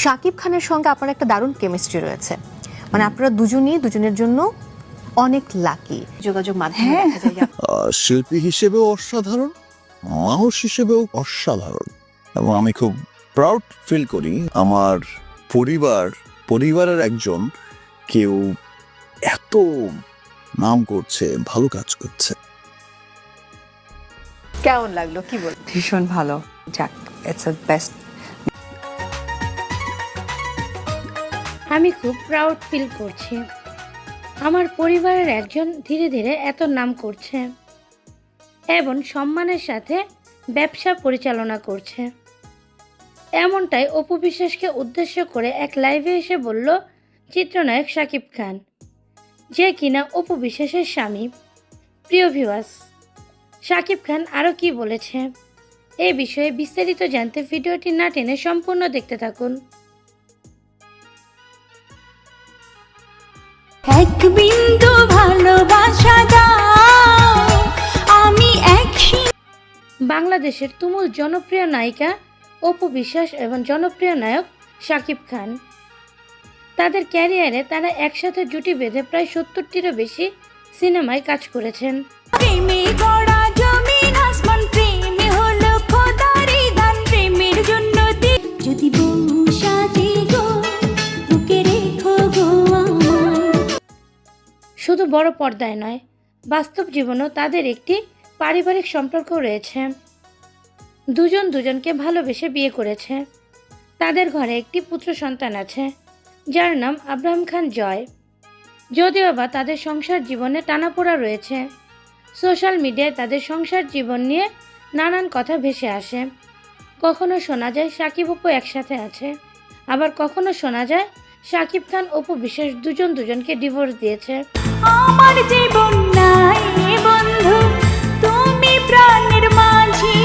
শাকিব খানের সঙ্গে আপনার একটা দারুণ কেমিস্ট্রি রয়েছে, মানে আপনারা দুজনই দুজনের জন্য অনেক লাকি। যোগাযোগ মাধ্যমে দেখা যায় যে শিল্পী হিসেবেও অসাধারণ, মানুষ হিসেবেও অসাধারণ, এবং আমি খুব প্রাউড ফিল করি আমার পরিবারের একজন কেউ এত নাম করছে, ভালো কাজ করছে। কেমন লাগলো কি বল? ভীষণ ভালো, যাক ইটস দ্য বেস্ট। আমি খুব প্রাউড ফিল করছি, আমার পরিবারের একজন ধীরে ধীরে এত নাম করছে এবং সম্মানের সাথে ব্যবসা পরিচালনা করছে। এমনটাই অপু বিশ্বাসকে উদ্দেশ্য করে এক লাইভে এসে বলল চিত্রনায়ক শাকিব খান, যে কিনা অপু বিশ্বাসের স্বামী। প্রিয় ভিউয়ার্স, শাকিব খান আরও কি বলেছে এ বিষয়ে বিস্তারিত জানতে ভিডিওটি না টেনে সম্পূর্ণ দেখতে থাকুন। এক বিন্দু ভালোবাসা দাও, আমি বাংলাদেশের তুমুল জনপ্রিয় নায়িকা অপু বিশ্বাস এবং জনপ্রিয় নায়ক শাকিব খান, তাদের ক্যারিয়ারে তারা একসাথে জুটি বেঁধে প্রায় 70টিরও বেশি সিনেমায় কাজ করেছেন। প্রেমে গড়া জমিন আসমান, প্রেমে হলো খোদারি দান, প্রেমের জন্য যদি বউ সাজে গো, বুকে রেখো গো আমায়। শুধু বড় পর্দায় নয়, বাস্তব জীবনেও তাদের একটি পারিবারিক সম্পর্ক রয়েছে। দুজন দুজনকে ভালোবেসে বিয়ে করেছে। তাদের ঘরে একটি পুত্র সন্তান আছে, যার নাম আব্রাহাম খান জয়। যদিও বা তাদের সংসার জীবনে টানাপোড়া রয়েছে, সোশ্যাল মিডিয়ায় তাদের সংসার জীবন নিয়ে নানান কথা ভেসে আসে। কখনো শোনা যায় শাকিব অপু একসাথে আছে, আবার কখনো শোনা যায় শাকিব খান অপু বিশ্বাস দুজন দুজনকে ডিভোর্স দিয়েছে। আমার জীবন নাই বন্ধু, তুমি প্রাণের মাঝি।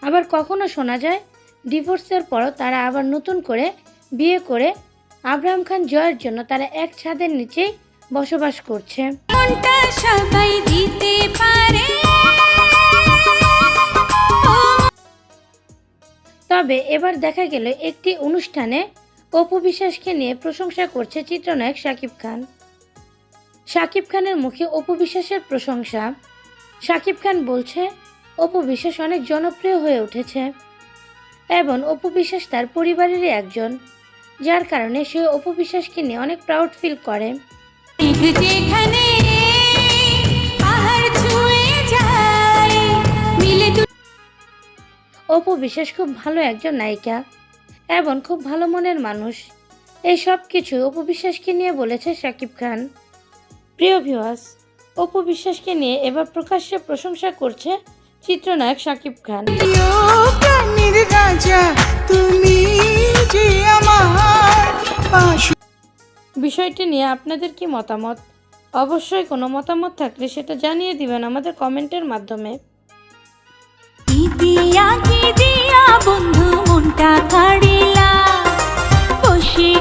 আবার কখনো শোনা যায় ডিভোর্সের পরও তারা আবার নতুন করে বিয়ে করে আব্রাহাম খান জয়ের জন্য তারা এক ছাদের নিচেই বসবাস করছে। মনটা সবাই দিতে পারে, তবে এবার দেখা গেল একটি অনুষ্ঠানে অপু বিশ্বাসকে নিয়ে প্রশংসা করছে চিত্রনায়ক শাকিব খান। শাকিব খানের মুখে অপু বিশ্বাসের প্রশংসা। শাকিব খান বলছে অপু বিশ্বাস অনেক জনপ্রিয় হয়ে উঠেছে এবং অপু বিশ্বাস তার পরিবারেরই একজন, যার কারণে সে অপু বিশ্বাসকে নিয়ে অনেক প্রাউড ফিল করে। যেখানে পাহাড় ছুঁয়ে যায়, মিলে অপু বিশ্বাস খুব ভালো একজন নায়িকা এবং খুব ভালো মনের মানুষ। এই সব কিছু অপু বিশ্বাসকে নিয়ে বলেছে শাকিব খান। প্রিয় ভিউয়ার্স, অপু বিশ্বাসকে নিয়ে এবার প্রকাশ্যে প্রশংসা করছে চিত্রনায়ক শাকিব খান। প্রাণীর রাজা তুমি যে আমার পাশে। বিষয়টি নিয়ে আপনাদের কি মতামত? অবশ্যই কোনো মতামত থাকলে সেটা জানিয়ে দিবেন আমাদের কমেন্টের মাধ্যমে। দিয়া কি দিয়া বন্ধু মনটা কাড়িলা বসে